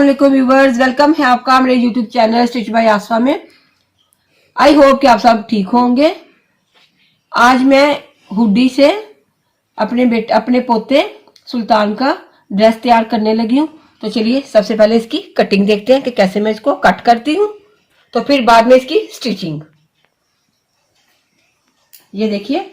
वालेकुम viewers, welcome है आपका मेरे यूट्यूब चैनल स्टिच बाय आसफा में। आई होप कि आप सब ठीक होंगे। आज मैं हुडी से अपने पोते सुल्तान का ड्रेस तैयार करने लगी हूँ। तो चलिए सबसे पहले इसकी कटिंग देखते हैं कि कैसे मैं इसको कट करती हूँ, तो फिर बाद में इसकी स्टिचिंग। ये देखिए,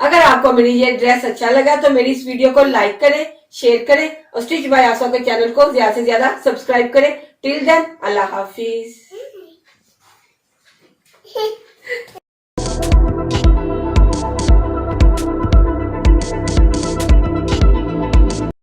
अगर आपको मेरी ये ड्रेस अच्छा लगा तो मेरी इस वीडियो को लाइक करें, शेयर करें और स्टिच बाय आसफा के चैनल को ज्यादा से ज्यादा सब्सक्राइब करें। टिल देन अल्लाह हाफिज।